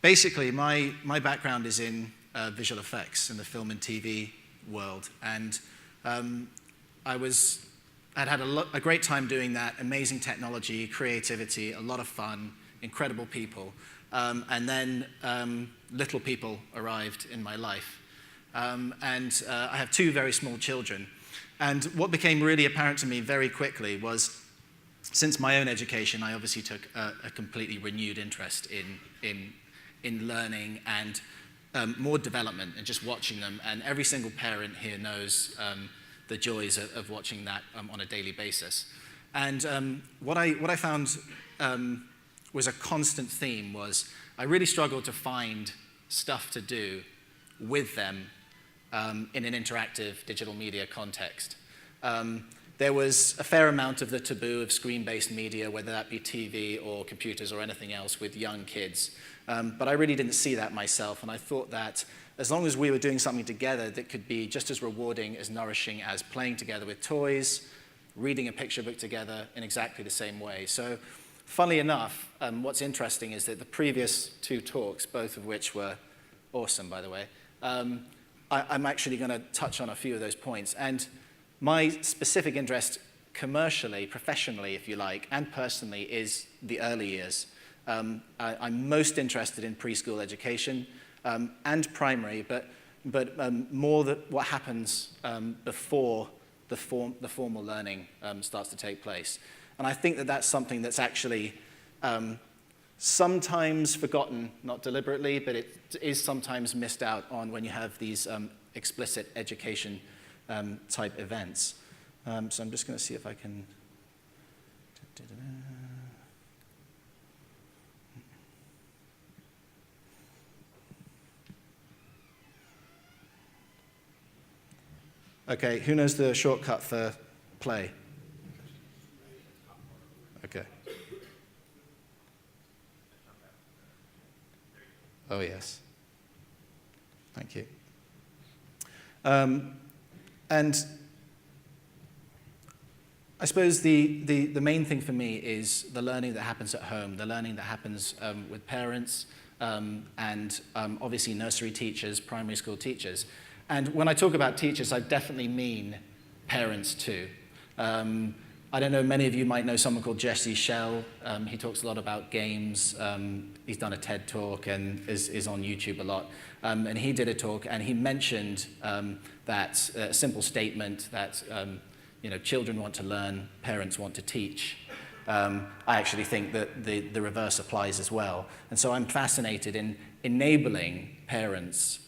basically, my background is in visual effects in the film and TV world, and I'd had a great time doing that. Amazing technology, creativity, a lot of fun, incredible people, and then little people arrived in my life, and I have two very small children, and what became really apparent to me very quickly was, since my own education, I obviously took a completely renewed interest in learning and more development and just watching them. And every single parent here knows the joys of watching that on a daily basis. And what I found was a constant theme was I really struggled to find stuff to do with them in an interactive digital media context. There was a fair amount of the taboo of screen-based media, whether that be TV or computers or anything else with young kids. But I really didn't see that myself, and I thought that as long as we were doing something together that could be just as rewarding, as nourishing as playing together with toys, reading a picture book together in exactly the same way. So, funnily enough, what's interesting is that the previous two talks, both of which were awesome, by the way, I'm actually going to touch on a few of those points. And my specific interest commercially, professionally, if you like, and personally is the early years. I'm most interested in preschool education and primary, but more what happens before the formal learning starts to take place. And I think that that's something that's actually sometimes forgotten, not deliberately, but it is sometimes missed out on when you have these explicit education type events. So I'm just going to see if I can. Okay, who knows the shortcut for play? Okay. Oh, yes. Thank you. And I suppose the main thing for me is the learning that happens at home, the learning that happens with parents and obviously nursery teachers, primary school teachers. And when I talk about teachers, I definitely mean parents too. I don't know, many of you might know someone called Jesse Schell. He talks a lot about games. He's done a TED talk and is on YouTube a lot. And he did a talk and he mentioned that simple statement that children want to learn, parents want to teach. I actually think that the reverse applies as well. And so I'm fascinated in enabling parents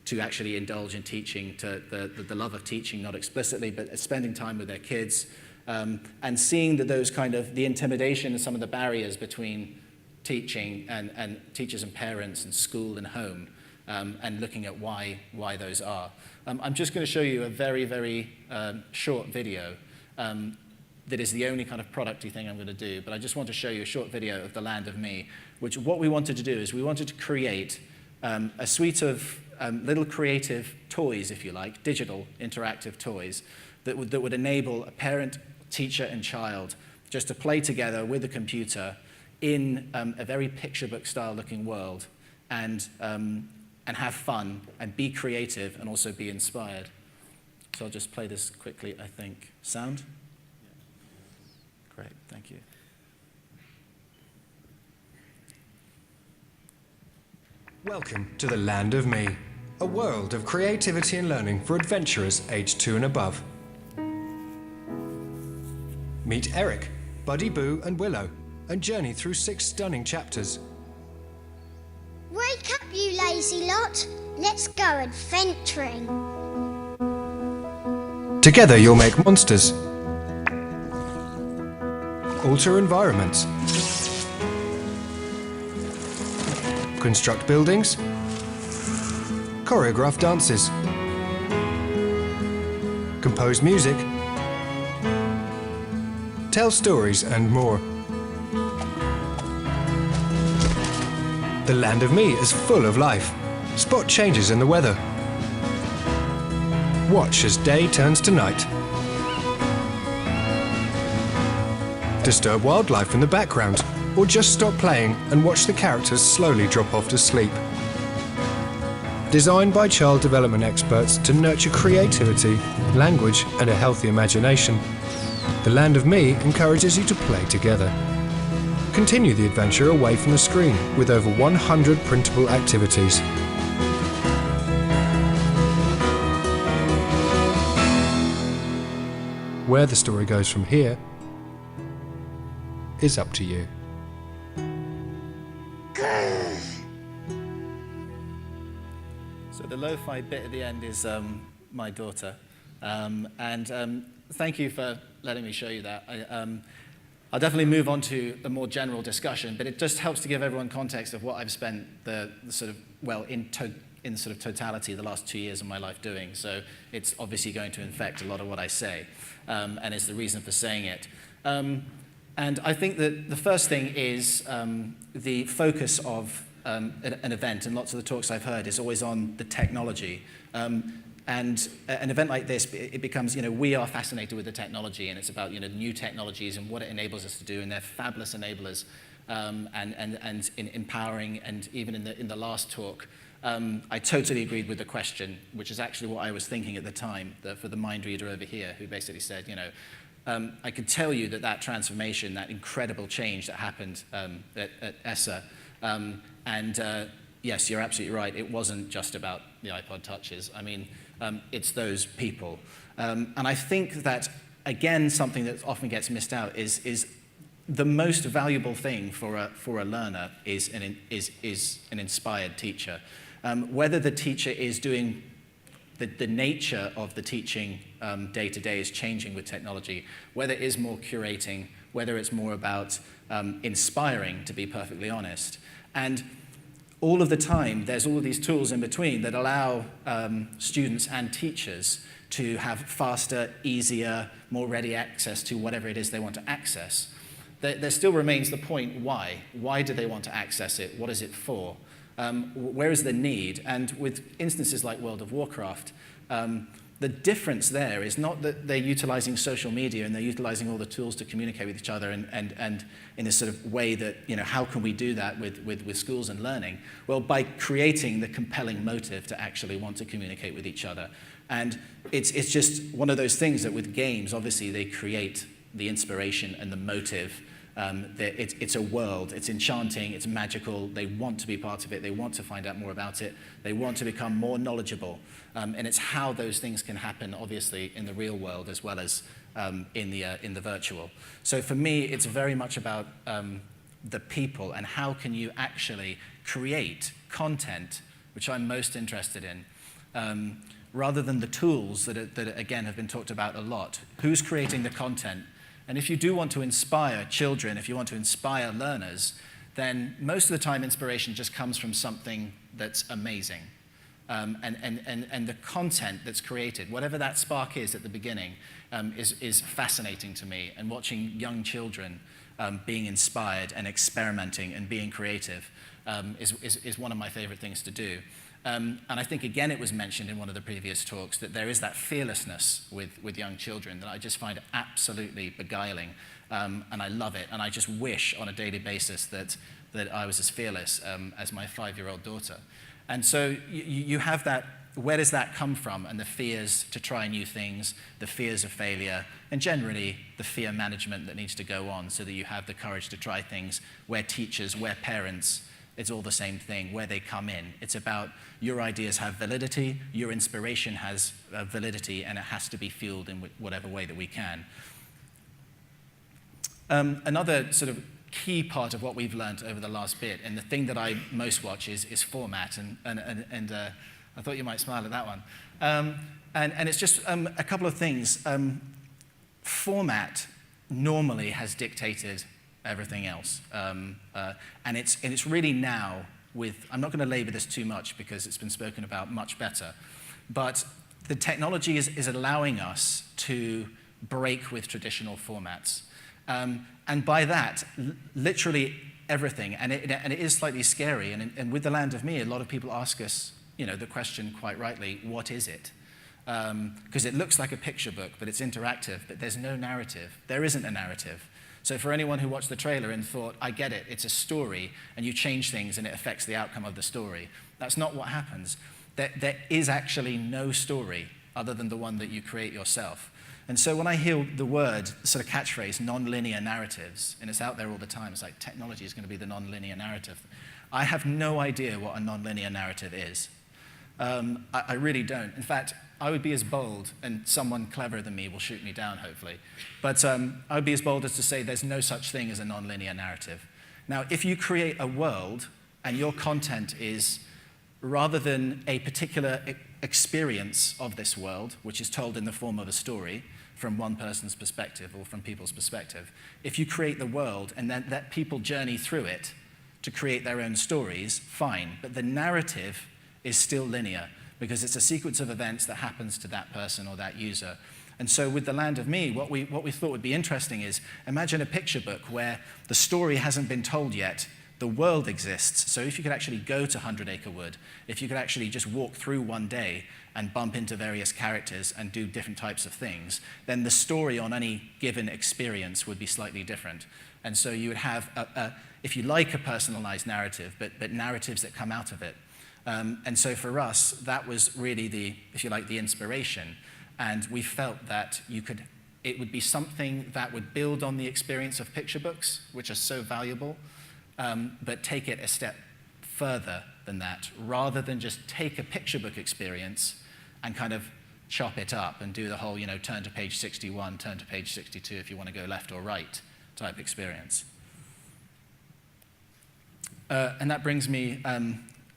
to actually indulge in teaching, to the love of teaching, not explicitly, but spending time with their kids, and seeing that those kind of, the intimidation and some of the barriers between teaching and teachers and parents and school and home, and looking at why those are. I'm just going to show you a very, very short video that is the only kind of producty thing I'm going to do, but I just want to show you a short video of The Land of Me, which what we wanted to do is we wanted to create a suite of little creative toys, if you like, digital interactive toys that would enable a parent, teacher, and child just to play together with a computer in a very picture book style looking world and have fun and be creative and also be inspired. So I'll just play this quickly, I think. Sound? Great, thank you. Welcome to the Land of Me, a world of creativity and learning for adventurers aged 2 and above. Meet Eric, Buddy Boo and Willow, and journey through 6 stunning chapters. Wake up, you lazy lot. Let's go adventuring. Together you'll make monsters, alter environments, construct buildings, choreograph dances, compose music, tell stories and more. The Land of Me is full of life. Spot changes in the weather. Watch as day turns to night. Disturb wildlife in the background or just stop playing and watch the characters slowly drop off to sleep. Designed by child development experts to nurture creativity, language and a healthy imagination, The Land of Me encourages you to play together. Continue the adventure away from the screen with over 100 printable activities. Where the story goes from here is up to you. So the lo-fi bit at the end is my daughter. Thank you for letting me show you that. I'll definitely move on to a more general discussion, but it just helps to give everyone context of what I've spent in sort of totality the last 2 years of my life doing. So it's obviously going to infect a lot of what I say, and it's the reason for saying it. And I think that the first thing is the focus of an event, and lots of the talks I've heard is always on the technology. And an event like this, it becomes, we are fascinated with the technology, and it's about, new technologies and what it enables us to do, and they're fabulous enablers, and in empowering. And even in the last talk, I totally agreed with the question, which is actually what I was thinking at the time, for the mind reader over here, who basically said, I could tell you that transformation, that incredible change that happened at ESSA, yes, you're absolutely right. It wasn't just about the iPod touches. I mean, it's those people. And I think that, again, something that often gets missed out is the most valuable thing for a learner is an inspired teacher. Whether the teacher is doing the nature of the teaching day to day is changing with technology, whether it is more curating, whether it's more about inspiring, to be perfectly honest. And all of the time, there's all of these tools in between that allow students and teachers to have faster, easier, more ready access to whatever it is they want to access. There still remains the point, why? Why do they want to access it? What is it for? Where is the need? And with instances like World of Warcraft, the difference there is not that they're utilizing social media and they're utilizing all the tools to communicate with each other and in a sort of way that, how can we do that with schools and learning? Well, by creating the compelling motive to actually want to communicate with each other. And it's just one of those things that with games, obviously, they create the inspiration and the motive. It's a world, it's enchanting, it's magical, they want to be part of it, they want to find out more about it, they want to become more knowledgeable, and it's how those things can happen, obviously, in the real world as well as in the virtual. So for me, it's very much about the people and how can you actually create content, which I'm most interested in, rather than the tools that again, have been talked about a lot. Who's creating the content? And if you do want to inspire children, if you want to inspire learners, then most of the time inspiration just comes from something that's amazing. And the content that's created, whatever that spark is at the beginning, is fascinating to me. And watching young children being inspired and experimenting and being creative is one of my favorite things to do. And I think, again, it was mentioned in one of the previous talks that there is that fearlessness with young children that I just find absolutely beguiling, and I love it. And I just wish on a daily basis that I was as fearless as my 5-year-old daughter. And so you have that, where does that come from? And the fears to try new things, the fears of failure, and generally the fear management that needs to go on so that you have the courage to try things where teachers, where parents, it's all the same thing, where they come in. It's about your ideas have validity, your inspiration has validity, and it has to be fueled in whatever way that we can. Another sort of key part of what we've learned over the last bit, and the thing that I most watch is format, and I thought you might smile at that one. And it's just a couple of things. Format normally has dictated everything else. And it's really now with, I'm not going to labor this too much because it's been spoken about much better, but the technology is allowing us to break with traditional formats. And by that, literally everything, and it is slightly scary, and with The Land of Me, a lot of people ask us, the question quite rightly, what is it? Because it looks like a picture book, but it's interactive, but there's no narrative. There isn't a narrative. So for anyone who watched the trailer and thought, I get it, it's a story, and you change things and it affects the outcome of the story, that's not what happens. There is actually no story other than the one that you create yourself. And so when I hear the word, sort of catchphrase, non-linear narratives, and it's out there all the time, it's like technology is going to be the non-linear narrative. I have no idea what a non-linear narrative is. I really don't. In fact, I would be as bold, and someone cleverer than me will shoot me down, hopefully, but I would be as bold as to say there's no such thing as a non-linear narrative. Now, if you create a world and your content is, rather than a particular experience of this world, which is told in the form of a story from one person's perspective or from people's perspective, if you create the world and then let people journey through it to create their own stories, fine, but the narrative is still linear because it's a sequence of events that happens to that person or that user. And so with The Land of Me, what we thought would be interesting is, imagine a picture book where the story hasn't been told yet, the world exists. So if you could actually go to 100 Acre Wood, if you could actually just walk through one day and bump into various characters and do different types of things, then the story on any given experience would be slightly different. And so you would have, if you like, a personalized narrative, but narratives that come out of it. And so for us, that was really the, if you like, the inspiration. And we felt that it would be something that would build on the experience of picture books, which are so valuable, but take it a step further than that, rather than just take a picture book experience and kind of chop it up and do the whole, turn to page 61, turn to page 62 if you want to go left or right type experience. And that brings me,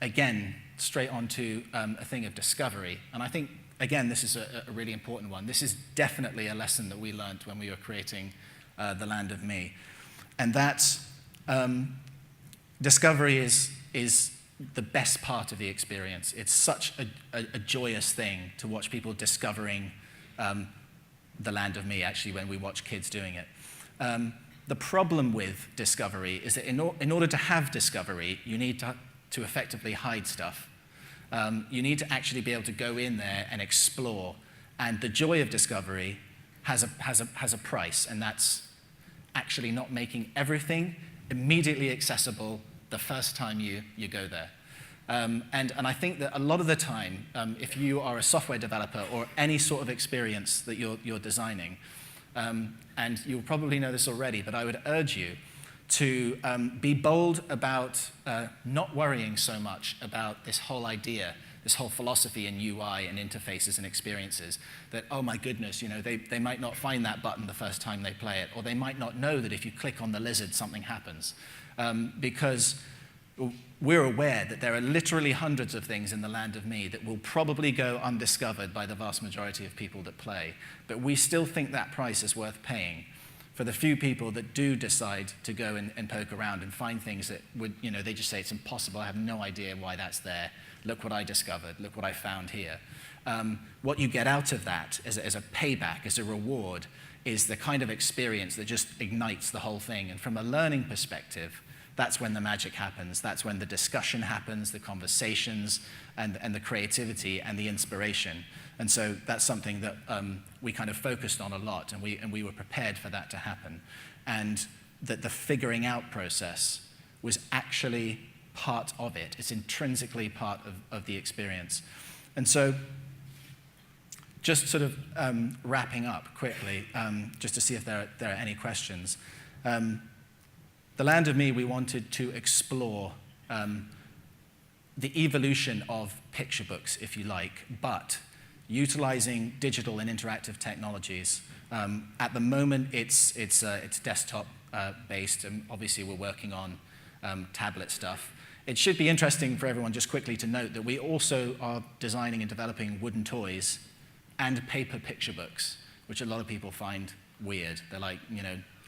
again, straight onto a thing of discovery. And I think, again, this is a really important one. This is definitely a lesson that we learned when we were creating The Land of Me. And that's discovery is the best part of the experience. It's such a joyous thing to watch people discovering The Land of Me, actually, when we watch kids doing it. The problem with discovery is that in order to have discovery, you need to effectively hide stuff. You need to actually be able to go in there and explore. And the joy of discovery has a price, and that's actually not making everything immediately accessible the first time you go there. And I think that a lot of the time, if you are a software developer or any sort of experience that you're designing, and you'll probably know this already, but I would urge you to be bold about not worrying so much about this whole idea, this whole philosophy in UI and interfaces and experiences, that, oh my goodness, they might not find that button the first time they play it, or they might not know that if you click on the lizard, something happens. Because we're aware that there are literally hundreds of things in The Land of Me that will probably go undiscovered by the vast majority of people that play, but we still think that price is worth paying for the few people that do decide to go and poke around and find things that would, they just say it's impossible, I have no idea why that's there, look what I discovered, look what I found here. What you get out of that as a payback, as a reward, is the kind of experience that just ignites the whole thing. And from a learning perspective, that's when the magic happens. That's when the discussion happens, the conversations, and the creativity and the inspiration. And so that's something that we kind of focused on a lot, and we were prepared for that to happen. And that the figuring out process was actually part of it. It's intrinsically part of the experience. And so just sort of wrapping up quickly, just to see if there are any questions. The Land of Me, we wanted to explore the evolution of picture books, if you like, but utilizing digital and interactive technologies. At the moment, it's desktop based, and obviously we're working on tablet stuff. It should be interesting for everyone just quickly to note that we also are designing and developing wooden toys and paper picture books, which a lot of people find weird. They're like,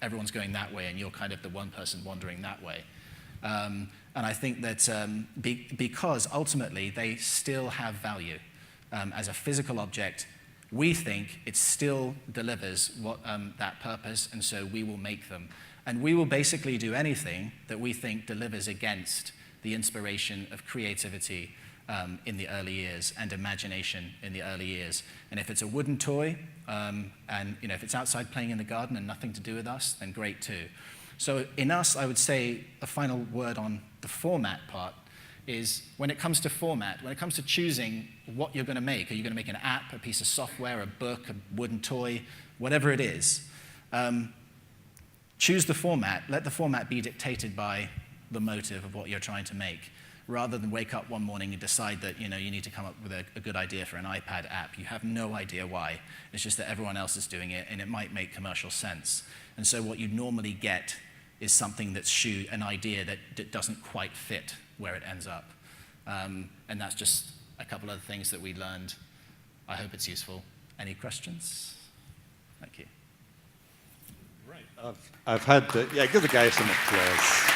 everyone's going that way and you're kind of the one person wandering that way. And I think that because ultimately they still have value as a physical object, we think it still delivers that purpose, and so we will make them. And we will basically do anything that we think delivers against the inspiration of creativity in the early years, and imagination in the early years. And if it's a wooden toy, and if it's outside playing in the garden and nothing to do with us, then great too. So in us, I would say a final word on the format part is when it comes to format, when it comes to choosing what you're going to make, are you going to make an app, a piece of software, a book, a wooden toy, whatever it is, choose the format. Let the format be dictated by the motive of what you're trying to make, rather than wake up one morning and decide that you need to come up with a good idea for an iPad app. You have no idea why. It's just that everyone else is doing it, and it might make commercial sense. And so what you normally get is something that's an idea that doesn't quite fit where it ends up. And that's just a couple of things that we learned. I hope it's useful. Any questions? Thank you. Right. I've had give the guy some applause.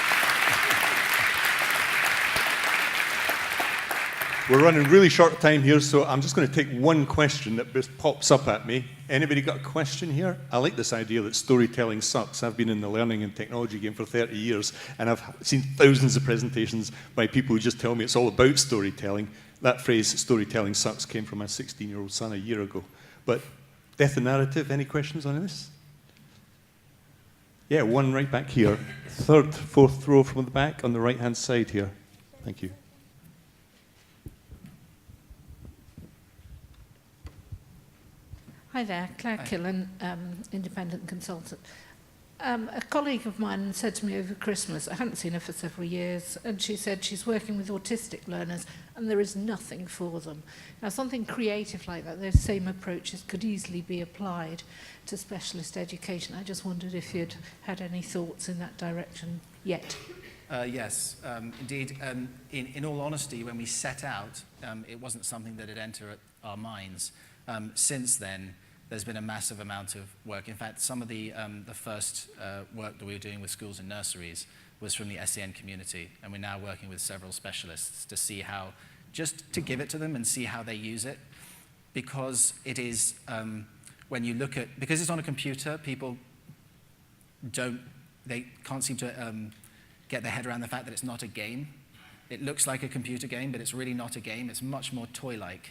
We're running really short time here, so I'm just going to take one question that just pops up at me. Anybody got a question here? I like this idea that storytelling sucks. I've been in the learning and technology game for 30 years, and I've seen thousands of presentations by people who just tell me it's all about storytelling. That phrase, storytelling sucks, came from my 16-year-old son a year ago. But death and narrative, any questions on this? Yeah, one right back here. Third, fourth row from the back on the right-hand side here. Thank you. Hi there, Claire Killen, independent consultant. A colleague of mine said to me over Christmas, I hadn't seen her for several years, and she said she's working with autistic learners and there is nothing for them. Now, something creative like that, those same approaches could easily be applied to specialist education. I just wondered if you'd had any thoughts in that direction yet. Yes, indeed. In all honesty, when we set out, it wasn't something that had entered our minds. Since then, there's been a massive amount of work. In fact, some of the first work that we were doing with schools and nurseries was from the SEN community, and we're now working with several specialists to see how, just to give it to them and see how they use it, because it is, when you look at, because it's on a computer, people they can't seem to get their head around the fact that it's not a game. It looks like a computer game, but it's really not a game. It's much more toy-like.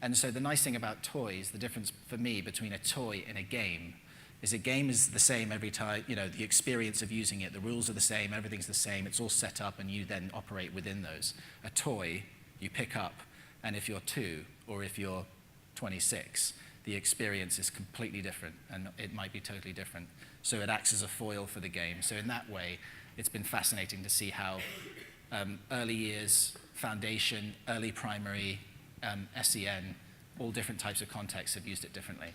And so the nice thing about toys, the difference for me between a toy and a game is the same every time, the experience of using it, the rules are the same, everything's the same, it's all set up and you then operate within those. A toy, you pick up, and if you're 2 or if you're 26, the experience is completely different and it might be totally different. So it acts as a foil for the game. So in that way, it's been fascinating to see how early years, foundation, early primary, SEN, all different types of contexts have used it differently.